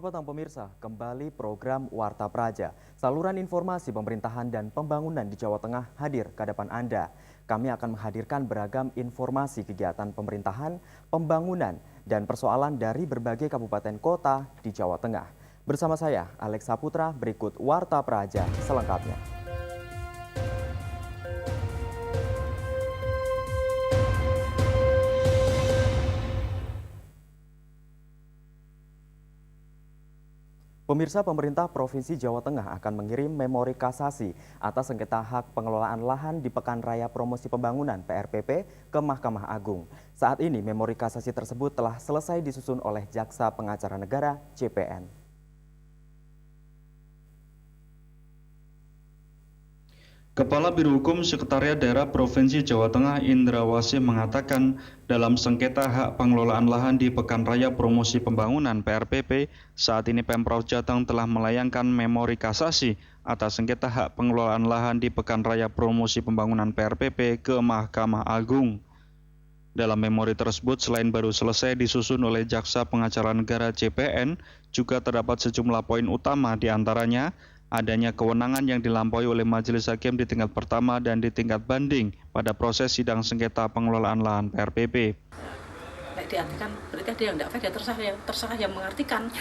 Selamat petang pemirsa, kembali program Warta Praja. Saluran informasi pemerintahan dan pembangunan di Jawa Tengah hadir ke hadapan Anda. Kami akan menghadirkan beragam informasi kegiatan pemerintahan, pembangunan, dan persoalan dari berbagai kabupaten kota di Jawa Tengah. Bersama saya, Alex Saputra, berikut Warta Praja selengkapnya. Pemirsa, pemerintah Provinsi Jawa Tengah akan mengirim memori kasasi atas sengketa hak pengelolaan lahan di Pekan Raya Promosi Pembangunan (PRPP) ke Mahkamah Agung. Saat ini memori kasasi tersebut telah selesai disusun oleh Jaksa Pengacara Negara (JPN). Kepala Biro Hukum Sekretariat Daerah Provinsi Jawa Tengah Indrawasih mengatakan dalam sengketa hak pengelolaan lahan di Pekan Raya Promosi Pembangunan (PRPP), saat ini Pemprov Jateng telah melayangkan memori kasasi atas sengketa hak pengelolaan lahan di Pekan Raya Promosi Pembangunan (PRPP) ke Mahkamah Agung. Dalam memori tersebut, selain baru selesai disusun oleh Jaksa Pengacara Negara (JPN), juga terdapat sejumlah poin utama, diantaranya adanya kewenangan yang dilampaui oleh Majelis Hakim di tingkat pertama dan di tingkat banding pada proses sidang sengketa pengelolaan lahan PRPP. Diartikan berarti ada yang tidak fair, ya terserah yang mengartikan,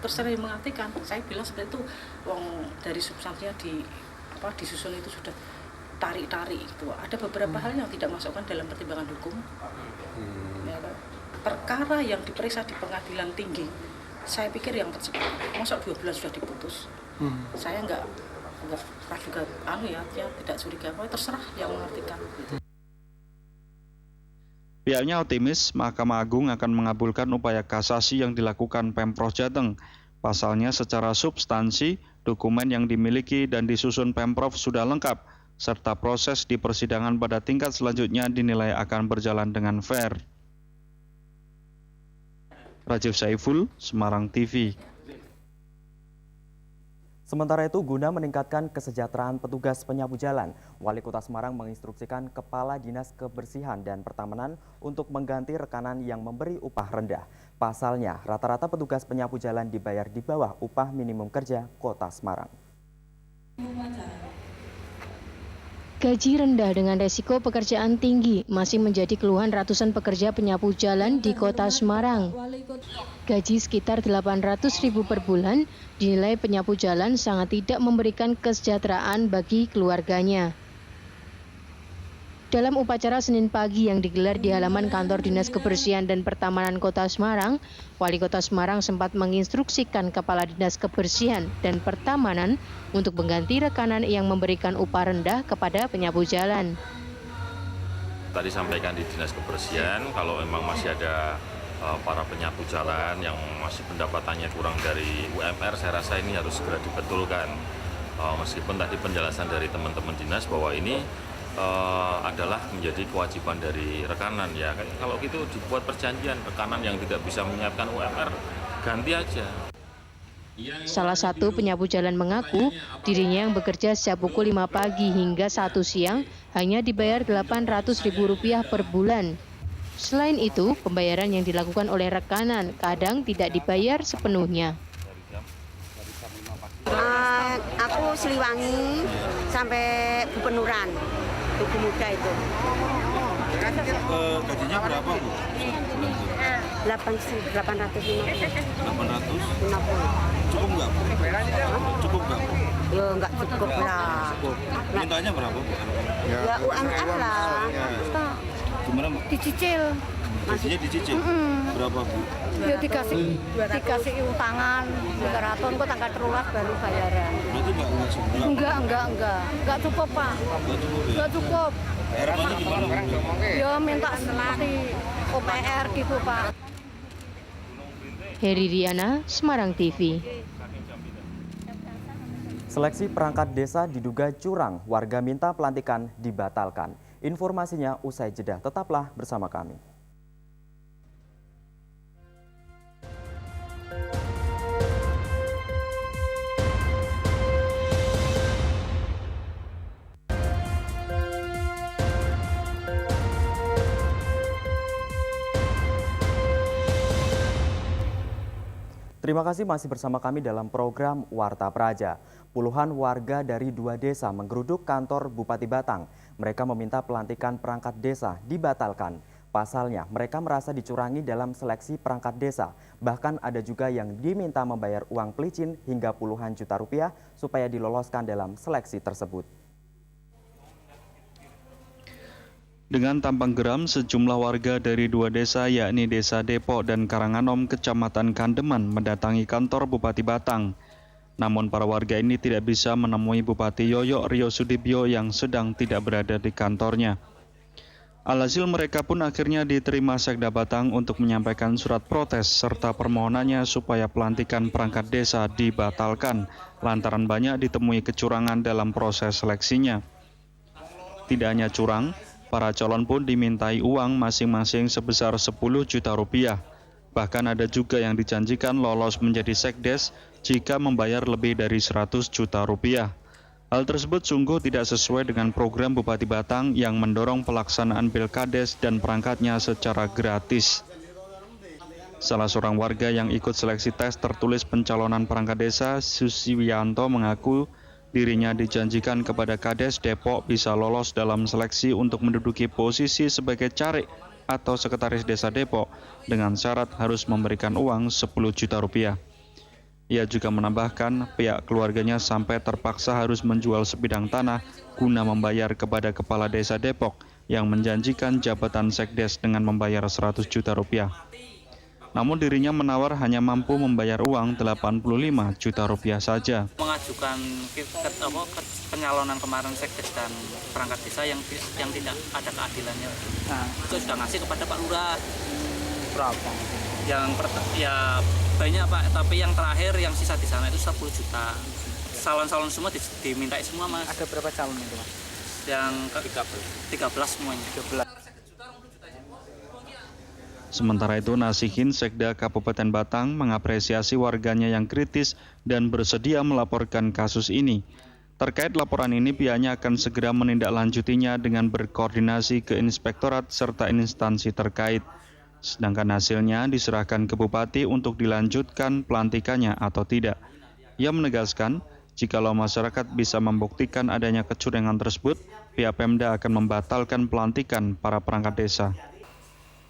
terserah yang mengartikan. Saya bilang seperti itu, dari substansinya disusun itu sudah tarik gitu. Ada beberapa hal yang tidak masukkan dalam pertimbangan hukum. Perkara yang diperiksa di pengadilan tinggi, saya pikir yang tersebut, masa 2 bulan sudah diputus. Saya enggak juga tidak curiga, terserah yang mengartikan. Pihaknya optimis Mahkamah Agung akan mengabulkan upaya kasasi yang dilakukan Pemprov Jateng. Pasalnya secara substansi, dokumen yang dimiliki dan disusun Pemprov sudah lengkap, serta proses di persidangan pada tingkat selanjutnya dinilai akan berjalan dengan fair. Rajiv Saiful, Semarang TV. Sementara itu, guna meningkatkan kesejahteraan petugas penyapu jalan, Wali Kota Semarang menginstruksikan Kepala Dinas Kebersihan dan Pertamanan untuk mengganti rekanan yang memberi upah rendah. Pasalnya, rata-rata petugas penyapu jalan dibayar di bawah upah minimum kerja Kota Semarang. Gaji rendah dengan resiko pekerjaan tinggi masih menjadi keluhan ratusan pekerja penyapu jalan di Kota Semarang. Gaji sekitar 800.000 per bulan dinilai penyapu jalan sangat tidak memberikan kesejahteraan bagi keluarganya. Dalam upacara Senin pagi yang digelar di halaman kantor Dinas Kebersihan dan Pertamanan Kota Semarang, Wali Kota Semarang sempat menginstruksikan Kepala Dinas Kebersihan dan Pertamanan untuk mengganti rekanan yang memberikan upah rendah kepada penyapu jalan. Tadi sampaikan di Dinas Kebersihan, kalau memang masih ada para penyapu jalan yang masih pendapatannya kurang dari UMR, saya rasa ini harus segera dibetulkan. Meskipun tadi penjelasan dari teman-teman dinas bahwa ini adalah menjadi kewajiban dari rekanan, ya. Kalau gitu dibuat perjanjian, rekanan yang tidak bisa menyiapkan UMR ganti aja. Salah satu penyapu jalan mengaku dirinya yang bekerja sejak pukul 5 pagi hingga 1 siang hanya dibayar Rp800.000 per bulan. Selain itu, pembayaran yang dilakukan oleh rekanan kadang tidak dibayar sepenuhnya. Aku Siliwangi sampai Bupenuran, Tugu Muda itu. Gajinya berapa, Bu? 850. 850. Cukup nggak, Bu? Cukup nggak, Bu? Ya nggak cukup lah. Mintanya berapa, Bu? Ya UMR lah. Gimana, Bu? Dicicil. Gajinya dicicil? Berapa, Bu? Ya dikasih utangan 300, kok tanggal 13 baru bayaran. Berarti nggak sebulan? Enggak cukup, Pak. Nggak cukup, ya? Enggak cukup. Harapannya gimana, Bu? Ya minta seperti OPR gitu, Pak. Heri Riana, Semarang TV. Seleksi perangkat desa diduga curang, warga minta pelantikan dibatalkan. Informasinya usai jeda, tetaplah bersama kami. Terima kasih masih bersama kami dalam program Warta Praja. Puluhan warga dari 2 desa menggeruduk kantor Bupati Batang. Mereka meminta pelantikan perangkat desa dibatalkan. Pasalnya, mereka merasa dicurangi dalam seleksi perangkat desa. Bahkan ada juga yang diminta membayar uang pelicin hingga puluhan juta rupiah supaya diloloskan dalam seleksi tersebut. Dengan tampang geram, sejumlah warga dari 2 desa yakni Desa Depok dan Karanganom, Kecamatan Kandeman mendatangi kantor Bupati Batang. Namun para warga ini tidak bisa menemui Bupati Yoyo Rio Sudibyo yang sedang tidak berada di kantornya. Alhasil mereka pun akhirnya diterima Sekda Batang untuk menyampaikan surat protes serta permohonannya supaya pelantikan perangkat desa dibatalkan lantaran banyak ditemui kecurangan dalam proses seleksinya. Tidak hanya curang, para calon pun dimintai uang masing-masing sebesar 10 juta rupiah. Bahkan ada juga yang dijanjikan lolos menjadi sekdes jika membayar lebih dari 100 juta rupiah. Hal tersebut sungguh tidak sesuai dengan program Bupati Batang yang mendorong pelaksanaan Pilkades dan perangkatnya secara gratis. Salah seorang warga yang ikut seleksi tes tertulis pencalonan perangkat desa, Susiwianto, mengaku dirinya dijanjikan kepada Kades Depok bisa lolos dalam seleksi untuk menduduki posisi sebagai carik atau sekretaris desa Depok dengan syarat harus memberikan uang 10 juta rupiah. Ia juga menambahkan pihak keluarganya sampai terpaksa harus menjual sebidang tanah guna membayar kepada kepala desa Depok yang menjanjikan jabatan sekdes dengan membayar 100 juta rupiah. Namun dirinya menawar hanya mampu membayar uang 85 juta rupiah saja. Mengajukan penyalonan kemarin sekdes dan perangkat desa yang tidak ada keadilannya. Nah, itu sudah ngasih kepada Pak Lurah. Berapa? Ya banyak Pak, tapi yang terakhir yang sisa di sana itu 10 juta. Salon-salon semua dimintai semua Mas. Ada berapa calon itu Mas? Yang 13 semuanya. 13. Sementara itu, Nasihin, Sekda Kabupaten Batang, mengapresiasi warganya yang kritis dan bersedia melaporkan kasus ini. Terkait laporan ini, pihaknya akan segera menindaklanjutinya dengan berkoordinasi ke inspektorat serta instansi terkait. Sedangkan hasilnya diserahkan ke Bupati untuk dilanjutkan pelantikannya atau tidak. Ia menegaskan, jikalau masyarakat bisa membuktikan adanya kecurangan tersebut, pihak Pemda akan membatalkan pelantikan para perangkat desa.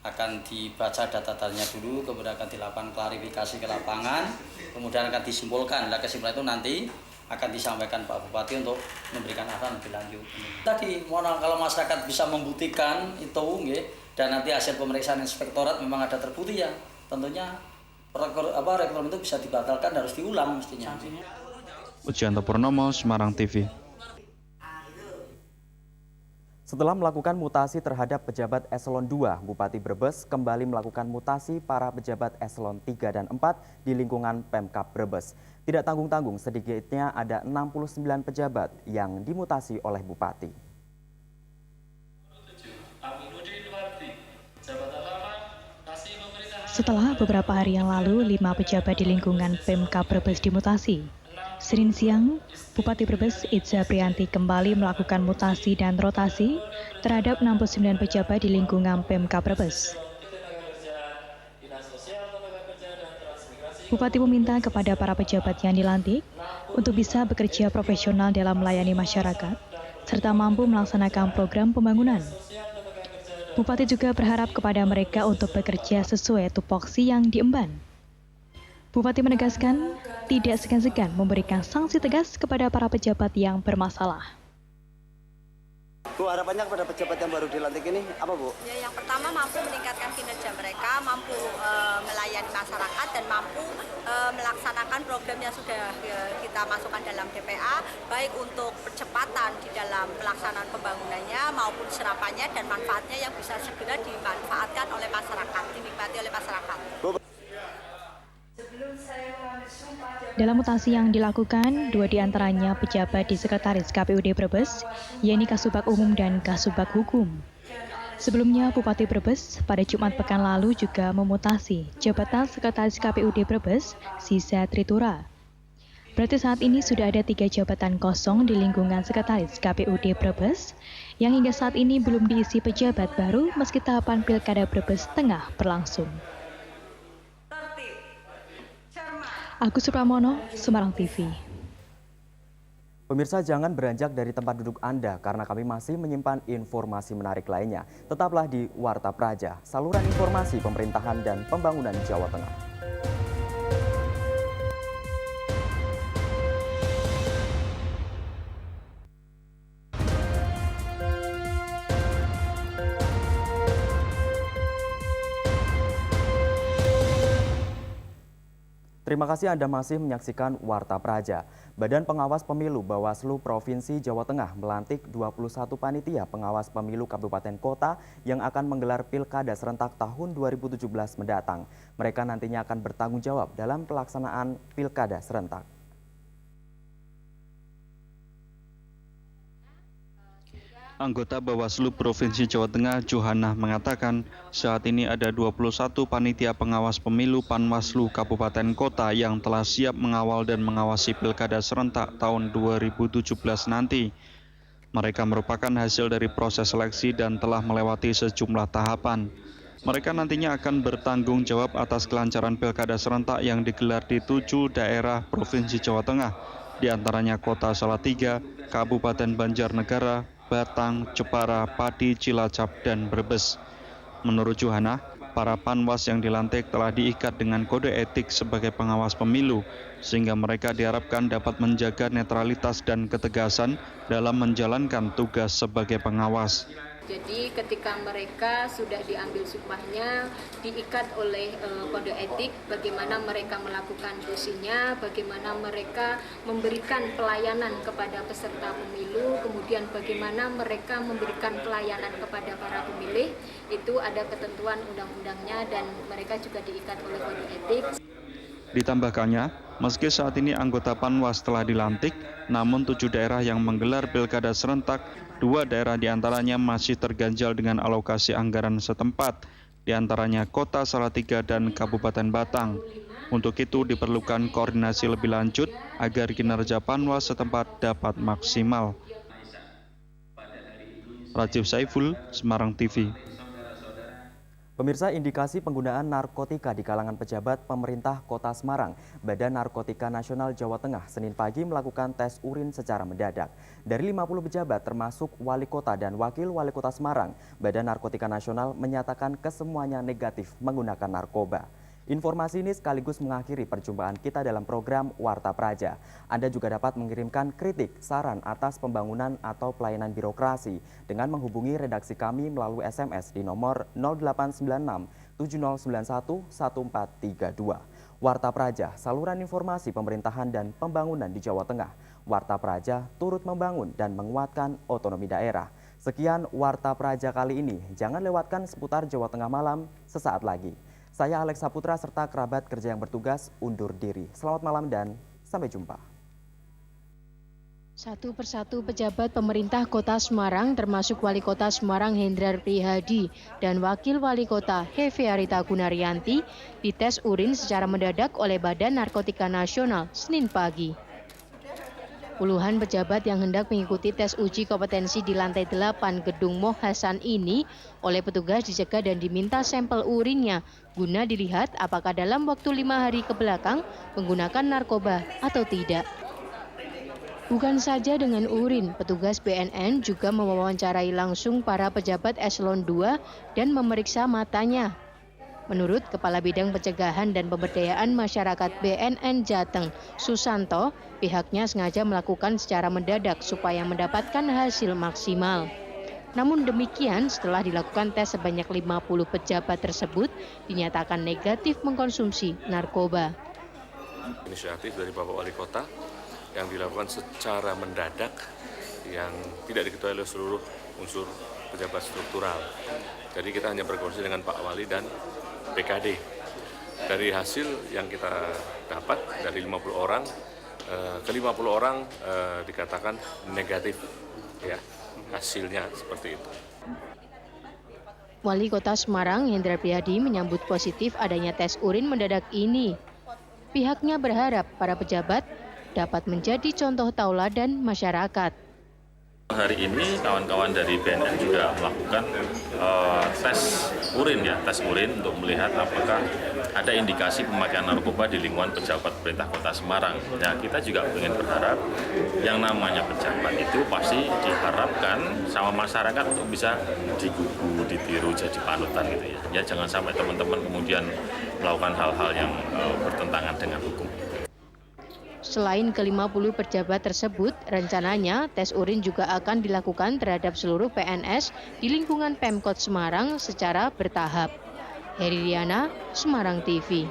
Akan dibaca data-datanya dulu, kemudian akan dilakukan klarifikasi ke lapangan, kemudian akan disimpulkan. Nah, kesimpulan itu nanti akan disampaikan Pak Bupati untuk memberikan arahan lebih lanjut. Tadi, kalau masyarakat bisa membuktikan itu, dan nanti hasil pemeriksaan inspektorat memang ada terbukti ya, tentunya rekrutmen itu bisa dibatalkan, harus diulang mestinya. Pujianto Purnomo, Semarang TV. Setelah melakukan mutasi terhadap pejabat eselon 2, Bupati Brebes kembali melakukan mutasi para pejabat eselon 3 dan 4 di lingkungan Pemkab Brebes. Tidak tanggung-tanggung, sedikitnya ada 69 pejabat yang dimutasi oleh Bupati. Setelah beberapa hari yang lalu, 5 pejabat di lingkungan Pemkab Brebes dimutasi. Senin siang, Bupati Brebes Itza Prianti kembali melakukan mutasi dan rotasi terhadap 69 pejabat di lingkungan Pemkab Brebes. Bupati meminta kepada para pejabat yang dilantik untuk bisa bekerja profesional dalam melayani masyarakat, serta mampu melaksanakan program pembangunan. Bupati juga berharap kepada mereka untuk bekerja sesuai tupoksi yang diemban. Bupati menegaskan tidak segan-segan memberikan sanksi tegas kepada para pejabat yang bermasalah. Bu, harapannya kepada pejabat yang baru dilantik ini apa, Bu? Ya, yang pertama mampu meningkatkan kinerja mereka, mampu melayani masyarakat dan mampu melaksanakan program yang sudah kita masukkan dalam DPA, baik untuk percepatan di dalam pelaksanaan pembangunannya maupun serapannya dan manfaatnya yang bisa segera dimanfaatkan oleh masyarakat, dinikmati oleh masyarakat. Bu. Dalam mutasi yang dilakukan, 2 diantaranya pejabat di Sekretaris KPUD Brebes, yaitu Kasubag Umum dan Kasubag Hukum. Sebelumnya, Bupati Brebes pada Jumat pekan lalu juga memutasi jabatan Sekretaris KPUD Brebes, Sisa Tritura. Berarti saat ini sudah ada 3 jabatan kosong di lingkungan Sekretaris KPUD Brebes, yang hingga saat ini belum diisi pejabat baru meski tahapan Pilkada Brebes tengah berlangsung. Agus Pramono, Semarang TV. Pemirsa, jangan beranjak dari tempat duduk Anda karena kami masih menyimpan informasi menarik lainnya. Tetaplah di Warta Praja, saluran informasi pemerintahan dan pembangunan Jawa Tengah. Terima kasih Anda masih menyaksikan Warta Praja. Badan Pengawas Pemilu Bawaslu Provinsi Jawa Tengah melantik 21 panitia pengawas pemilu kabupaten kota yang akan menggelar pilkada serentak tahun 2017 mendatang. Mereka nantinya akan bertanggung jawab dalam pelaksanaan pilkada serentak. Anggota Bawaslu Provinsi Jawa Tengah, Johana, mengatakan saat ini ada 21 panitia pengawas pemilu Panwaslu Kabupaten Kota yang telah siap mengawal dan mengawasi pilkada serentak tahun 2017 nanti. Mereka merupakan hasil dari proses seleksi dan telah melewati sejumlah tahapan. Mereka nantinya akan bertanggung jawab atas kelancaran pilkada serentak yang digelar di 7 daerah Provinsi Jawa Tengah, di antaranya Kota Salatiga, Kabupaten Banjarnegara, Batang, Jepara, Pati, Cilacap, dan Brebes. Menurut Johana, para panwas yang dilantik telah diikat dengan kode etik sebagai pengawas pemilu, sehingga mereka diharapkan dapat menjaga netralitas dan ketegasan dalam menjalankan tugas sebagai pengawas. Jadi ketika mereka sudah diambil sumpahnya, diikat oleh kode etik, bagaimana mereka melakukan fungsinya, bagaimana mereka memberikan pelayanan kepada peserta pemilu, kemudian bagaimana mereka memberikan pelayanan kepada para pemilih, itu ada ketentuan undang-undangnya dan mereka juga diikat oleh kode etik. Ditambahkannya, meski saat ini anggota Panwas telah dilantik, namun 7 daerah yang menggelar pilkada serentak, 2 daerah diantaranya masih terganjal dengan alokasi anggaran setempat, diantaranya Kota Salatiga dan Kabupaten Batang. Untuk itu diperlukan koordinasi lebih lanjut agar kinerja Panwas setempat dapat maksimal. Rajib Saiful, Semarang TV. Pemirsa, indikasi penggunaan narkotika di kalangan pejabat pemerintah Kota Semarang, Badan Narkotika Nasional Jawa Tengah Senin pagi melakukan tes urin secara mendadak. Dari 50 pejabat termasuk Wali Kota dan Wakil Wali Kota Semarang, Badan Narkotika Nasional menyatakan kesemuanya negatif menggunakan narkoba. Informasi ini sekaligus mengakhiri perjumpaan kita dalam program Warta Praja. Anda juga dapat mengirimkan kritik, saran atas pembangunan atau pelayanan birokrasi dengan menghubungi redaksi kami melalui SMS di nomor 0896 7091 1432. Warta Praja, saluran informasi pemerintahan dan pembangunan di Jawa Tengah. Warta Praja turut membangun dan menguatkan otonomi daerah. Sekian Warta Praja kali ini. Jangan lewatkan seputar Jawa Tengah malam sesaat lagi. Saya Alex Saputra serta kerabat kerja yang bertugas undur diri. Selamat malam dan sampai jumpa. Satu persatu pejabat pemerintah Kota Semarang termasuk Wali Kota Semarang Hendrar Prihadi dan Wakil Wali Kota Hefearita Gunaryanti dites urin secara mendadak oleh Badan Narkotika Nasional Senin pagi. Puluhan pejabat yang hendak mengikuti tes uji kompetensi di lantai 8 Gedung Moh Hasan ini oleh petugas dicegah dan diminta sampel urinnya guna dilihat apakah dalam waktu 5 hari ke belakang menggunakan narkoba atau tidak. Bukan saja dengan urin, petugas BNN juga mewawancarai langsung para pejabat eselon 2 dan memeriksa matanya. Menurut Kepala Bidang Pencegahan dan Pemberdayaan Masyarakat BNN Jateng, Susanto, pihaknya sengaja melakukan secara mendadak supaya mendapatkan hasil maksimal. Namun demikian, setelah dilakukan tes sebanyak 50 pejabat tersebut dinyatakan negatif mengkonsumsi narkoba. Inisiatif dari Bapak Wali Kota yang dilakukan secara mendadak yang tidak diketahui oleh seluruh unsur pejabat struktural. Jadi kita hanya berkoordinasi dengan Pak Wali dan PKD. Dari hasil yang kita dapat dari 50 orang, ke 50 orang dikatakan negatif, ya hasilnya seperti itu. Wali Kota Semarang Hendrar Prihadi menyambut positif adanya tes urin mendadak ini. Pihaknya berharap para pejabat dapat menjadi contoh tauladan masyarakat. Hari ini kawan-kawan dari BNN juga melakukan tes urin untuk melihat apakah ada indikasi pemakaian narkoba di lingkungan pejabat pemerintah Kota Semarang. Ya, kita juga ingin berharap yang namanya pejabat itu pasti diharapkan sama masyarakat untuk bisa digugu, ditiru, jadi panutan gitu ya. Ya jangan sampai teman-teman kemudian melakukan hal-hal yang bertentangan dengan hukum. Selain ke-50 pejabat tersebut, rencananya tes urin juga akan dilakukan terhadap seluruh PNS di lingkungan Pemkot Semarang secara bertahap. Heri Riana, Semarang TV.